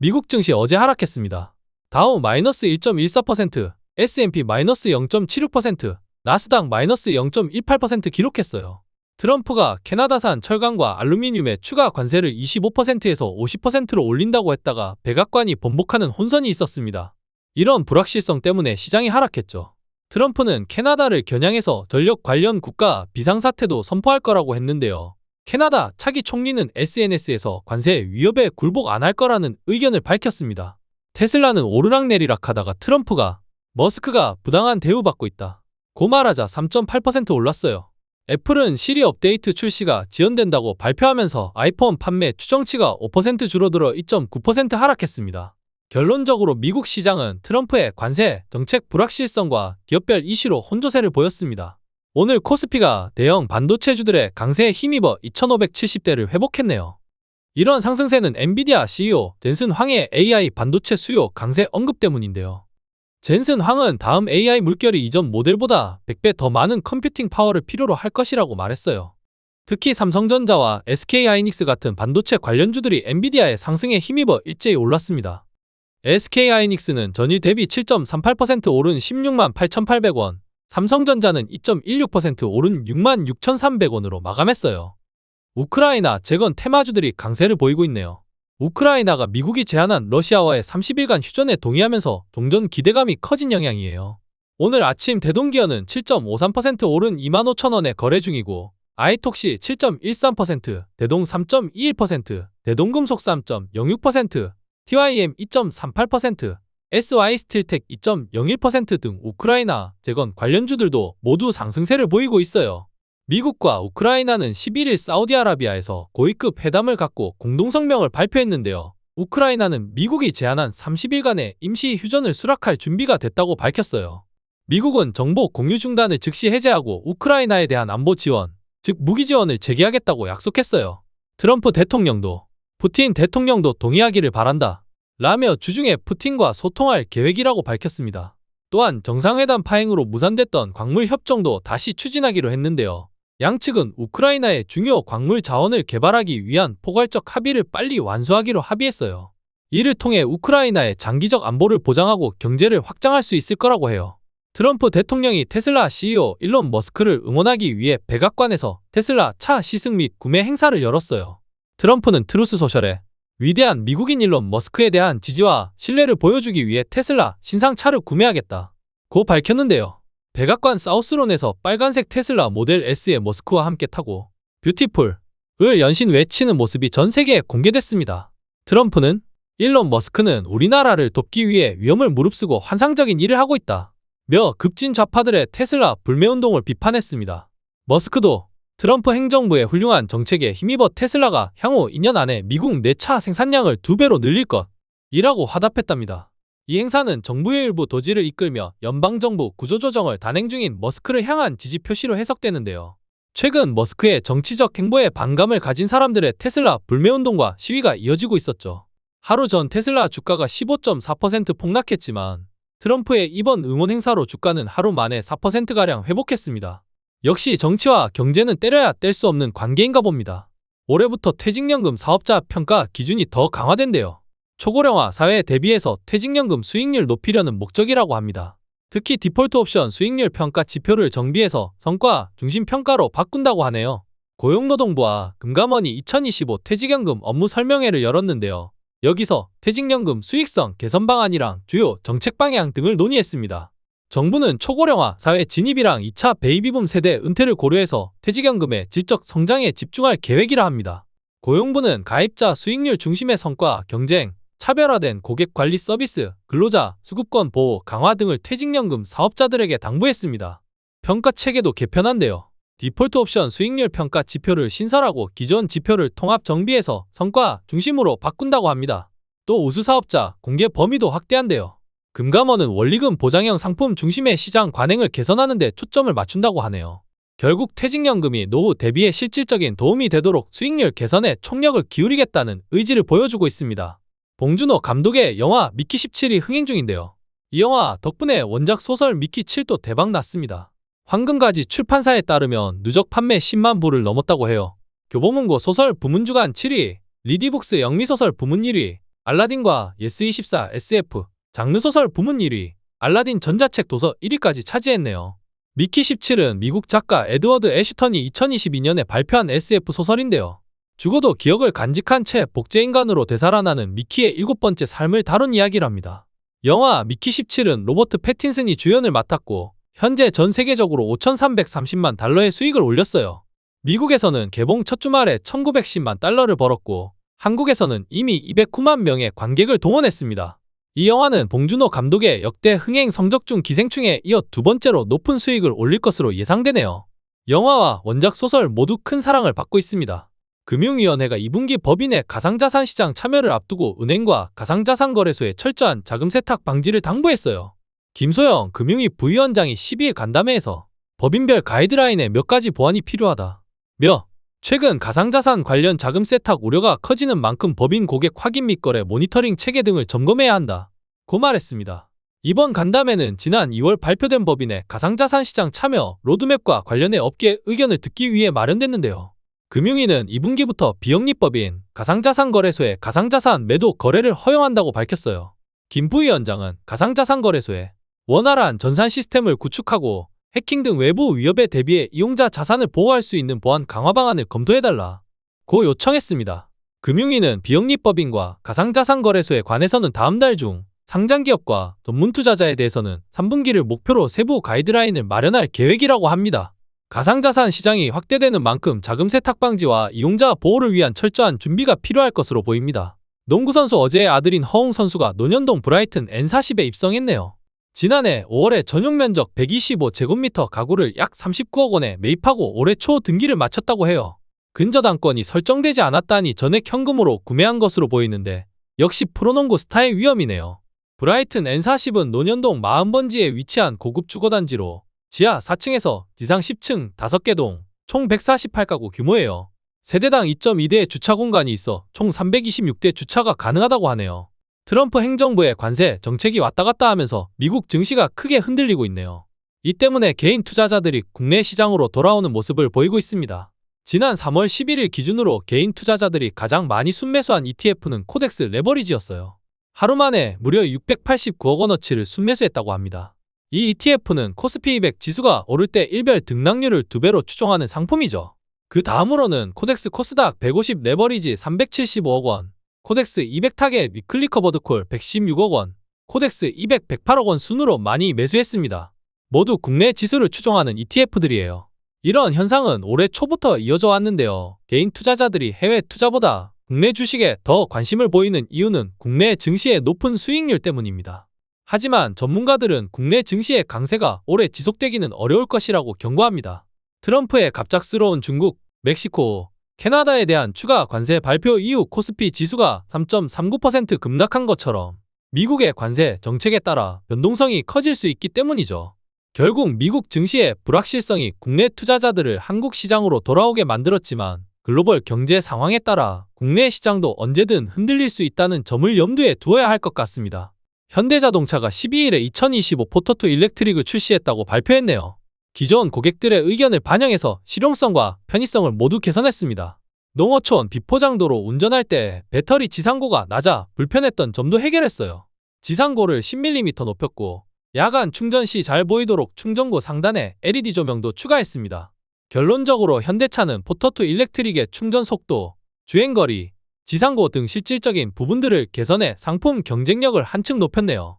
미국 증시 어제 하락했습니다. 다우 마이너스 1.14%, S&P 마이너스 0.76%, 나스닥 마이너스 0.18% 기록했어요. 트럼프가 캐나다산 철강과 알루미늄에 추가 관세를 25%에서 50%로 올린다고 했다가 백악관이 번복하는 혼선이 있었습니다. 이런 불확실성 때문에 시장이 하락했죠. 트럼프는 캐나다를 겨냥해서 전력 관련 국가 비상사태도 선포할 거라고 했는데요. 캐나다 차기 총리는 SNS에서 관세 위협에 굴복 안 할 거라는 의견을 밝혔습니다. 테슬라는 오르락내리락 하다가 트럼프가 머스크가 부당한 대우받고 있다 고 말하자 3.8% 올랐어요. 애플은 시리 업데이트 출시가 지연된다고 발표하면서 아이폰 판매 추정치가 5% 줄어들어 2.9% 하락했습니다. 결론적으로 미국 시장은 트럼프의 관세 정책 불확실성과 기업별 이슈로 혼조세를 보였습니다. 오늘 코스피가 대형 반도체주들의 강세에 힘입어 2570대를 회복했네요. 이런 상승세는 엔비디아 CEO 젠슨 황의 AI 반도체 수요 강세 언급 때문인데요. 젠슨 황은 다음 AI 물결이 이전 모델보다 100배 더 많은 컴퓨팅 파워를 필요로 할 것이라고 말했어요. 특히 삼성전자와 SK하이닉스 같은 반도체 관련주들이 엔비디아의 상승에 힘입어 일제히 올랐습니다. SK하이닉스는 전일 대비 7.38% 오른 16만 8,800원, 삼성전자는 2.16% 오른 6만 6,300원으로 마감했어요. 우크라이나 재건 테마주들이 강세를 보이고 있네요. 우크라이나가 미국이 제안한 러시아와의 30일간 휴전에 동의하면서 동전 기대감이 커진 영향이에요. 오늘 아침 대동기어는 7.53% 오른 25,000원에 거래 중이고 아이톡시 7.13%, 대동 3.21%, 대동금속 3.06%, TYM 2.38%, SY스틸텍 2.01% 등 우크라이나 재건 관련주들도 모두 상승세를 보이고 있어요. 미국과 우크라이나는 11일 사우디아라비아에서 고위급 회담을 갖고 공동성명을 발표했는데요. 우크라이나는 미국이 제안한 30일간의 임시 휴전을 수락할 준비가 됐다고 밝혔어요. 미국은 정보 공유 중단을 즉시 해제하고 우크라이나에 대한 안보 지원, 즉 무기 지원을 재개하겠다고 약속했어요. 트럼프 대통령도 푸틴 대통령도 동의하기를 바란다 라며 주중에 푸틴과 소통할 계획이라고 밝혔습니다. 또한 정상회담 파행으로 무산됐던 광물 협정도 다시 추진하기로 했는데요. 양측은 우크라이나의 중요 광물 자원을 개발하기 위한 포괄적 합의를 빨리 완수하기로 합의했어요. 이를 통해 우크라이나의 장기적 안보를 보장하고 경제를 확장할 수 있을 거라고 해요. 트럼프 대통령이 테슬라 CEO 일론 머스크를 응원하기 위해 백악관에서 테슬라 차 시승 및 구매 행사를 열었어요. 트럼프는 트루스 소셜에 위대한 미국인 일론 머스크에 대한 지지와 신뢰를 보여주기 위해 테슬라 신상 차를 구매하겠다 고 밝혔는데요. 백악관 사우스론에서 빨간색 테슬라 모델 S의 머스크와 함께 타고 뷰티풀을 연신 외치는 모습이 전 세계에 공개됐습니다. 트럼프는 일론 머스크는 우리나라를 돕기 위해 위험을 무릅쓰고 환상적인 일을 하고 있다 며 급진 좌파들의 테슬라 불매운동을 비판했습니다. 머스크도 트럼프 행정부의 훌륭한 정책에 힘입어 테슬라가 향후 2년 안에 미국 내차 생산량을 2배로 늘릴 것이라고 화답했답니다. 이 행사는 정부의 일부 도지를 이끌며 연방정부 구조조정을 단행 중인 머스크를 향한 지지 표시로 해석되는데요. 최근 머스크의 정치적 행보에 반감을 가진 사람들의 테슬라 불매운동과 시위가 이어지고 있었죠. 하루 전 테슬라 주가가 15.4% 폭락했지만 트럼프의 이번 응원 행사로 주가는 하루 만에 4%가량 회복했습니다. 역시 정치와 경제는 때려야 뗄 수 없는 관계인가 봅니다. 올해부터 퇴직연금 사업자 평가 기준이 더 강화된대요. 초고령화 사회에 대비해서 퇴직연금 수익률 높이려는 목적이라고 합니다. 특히 디폴트 옵션 수익률 평가 지표를 정비해서 성과 중심 평가로 바꾼다고 하네요. 고용노동부와 금감원이 2025 퇴직연금 업무 설명회를 열었는데요. 여기서 퇴직연금 수익성 개선 방안이랑 주요 정책 방향 등을 논의했습니다. 정부는 초고령화 사회 진입이랑 2차 베이비붐 세대 은퇴를 고려해서 퇴직연금의 질적 성장에 집중할 계획이라 합니다. 고용부는 가입자 수익률 중심의 성과 경쟁, 차별화된 고객관리 서비스, 근로자, 수급권 보호 강화 등을 퇴직연금 사업자들에게 당부했습니다. 평가 체계도 개편한대요. 디폴트 옵션 수익률 평가 지표를 신설하고 기존 지표를 통합 정비해서 성과 중심으로 바꾼다고 합니다. 또 우수사업자 공개 범위도 확대한대요. 금감원은 원리금 보장형 상품 중심의 시장 관행을 개선하는 데 초점을 맞춘다고 하네요. 결국 퇴직연금이 노후 대비에 실질적인 도움이 되도록 수익률 개선에 총력을 기울이겠다는 의지를 보여주고 있습니다. 봉준호 감독의 영화 미키 17이 흥행 중인데요. 이 영화 덕분에 원작 소설 미키 7도 대박 났습니다. 황금가지 출판사에 따르면 누적 판매 10만 부를 넘었다고 해요. 교보문고 소설 부문주간 7위, 리디북스 영미소설 부문 1위, 알라딘과 예스24 SF, 장르소설 부문 1위, 알라딘 전자책 도서 1위까지 차지했네요. 미키 17은 미국 작가 에드워드 애슈턴이 2022년에 발표한 SF 소설인데요. 죽어도 기억을 간직한 채 복제인간으로 되살아나는 미키의 7번째 삶을 다룬 이야기랍니다. 영화 미키 17은 로버트 패틴슨이 주연을 맡았고 현재 전 세계적으로 5,330만 달러의 수익을 올렸어요. 미국에서는 개봉 첫 주말에 1,910만 달러를 벌었고 한국에서는 이미 209만 명의 관객을 동원했습니다. 이 영화는 봉준호 감독의 역대 흥행 성적 중 기생충에 이어 두 번째로 높은 수익을 올릴 것으로 예상되네요. 영화와 원작 소설 모두 큰 사랑을 받고 있습니다. 금융위원회가 2분기 법인의 가상자산 시장 참여를 앞두고 은행과 가상자산거래소에 철저한 자금 세탁 방지를 당부했어요. 김소영 금융위 부위원장이 12일 간담회에서 법인별 가이드라인에 몇 가지 보완이 필요하다며 최근 가상자산 관련 자금 세탁 우려가 커지는 만큼 법인 고객 확인 및 거래 모니터링 체계 등을 점검해야 한다고 말했습니다. 이번 간담회는 지난 2월 발표된 법인의 가상자산 시장 참여 로드맵과 관련해 업계 의견을 듣기 위해 마련됐는데요. 금융위는 2분기부터 비영리법인 가상자산거래소에 가상자산 매도 거래를 허용한다고 밝혔어요. 김 부위원장은 가상자산거래소에 원활한 전산 시스템을 구축하고 해킹 등 외부 위협에 대비해 이용자 자산을 보호할 수 있는 보안 강화 방안을 검토해달라고 요청했습니다. 금융위는 비영리법인과 가상자산거래소에 관해서는 다음 달 중 상장기업과 전문투자자에 대해서는 3분기를 목표로 세부 가이드라인을 마련할 계획이라고 합니다. 가상자산 시장이 확대되는 만큼 자금 세탁 방지와 이용자 보호를 위한 철저한 준비가 필요할 것으로 보입니다. 농구선수 어제의 아들인 허웅 선수가 논현동 브라이튼 N40에 입성했네요. 지난해 5월에 전용 면적 125제곱미터 가구를 약 39억 원에 매입하고 올해 초 등기를 마쳤다고 해요. 근저당권이 설정되지 않았다니 전액 현금으로 구매한 것으로 보이는데 역시 프로농구 스타의 위험이네요. 브라이튼 N40은 논현동 마흔번지에 위치한 고급 주거단지로 지하 4층에서 지상 10층 5개 동, 총 148가구 규모예요. 세대당 2.2대의 주차 공간이 있어 총 326대 주차가 가능하다고 하네요. 트럼프 행정부의 관세 정책이 왔다 갔다 하면서 미국 증시가 크게 흔들리고 있네요. 이 때문에 개인 투자자들이 국내 시장으로 돌아오는 모습을 보이고 있습니다. 지난 3월 11일 기준으로 개인 투자자들이 가장 많이 순매수한 ETF는 코덱스 레버리지였어요. 하루 만에 무려 689억 원어치를 순매수했다고 합니다. 이 ETF는 코스피 200 지수가 오를 때 일별 등락률을 2배로 추종하는 상품이죠. 그 다음으로는 코덱스 코스닥 150 레버리지 375억 원, 코덱스 200 타겟 위클리 커버드콜 116억 원, 코덱스 200 108억 원 순으로 많이 매수했습니다. 모두 국내 지수를 추종하는 ETF들이에요. 이런 현상은 올해 초부터 이어져 왔는데요. 개인 투자자들이 해외 투자보다 국내 주식에 더 관심을 보이는 이유는 국내 증시의 높은 수익률 때문입니다. 하지만 전문가들은 국내 증시의 강세가 오래 지속되기는 어려울 것이라고 경고합니다. 트럼프의 갑작스러운 중국, 멕시코, 캐나다에 대한 추가 관세 발표 이후 코스피 지수가 3.39% 급락한 것처럼 미국의 관세 정책에 따라 변동성이 커질 수 있기 때문이죠. 결국 미국 증시의 불확실성이 국내 투자자들을 한국 시장으로 돌아오게 만들었지만 글로벌 경제 상황에 따라 국내 시장도 언제든 흔들릴 수 있다는 점을 염두에 두어야 할 것 같습니다. 현대자동차가 12일에 2025 포터2 일렉트릭을 출시했다고 발표했네요. 기존 고객들의 의견을 반영해서 실용성과 편의성을 모두 개선했습니다. 농어촌 비포장도로 운전할 때 배터리 지상고가 낮아 불편했던 점도 해결했어요. 지상고를 10mm 높였고 야간 충전 시 잘 보이도록 충전고 상단에 LED 조명도 추가했습니다. 결론적으로 현대차는 포터2 일렉트릭의 충전 속도, 주행거리, 지상고 등 실질적인 부분들을 개선해 상품 경쟁력을 한층 높였네요.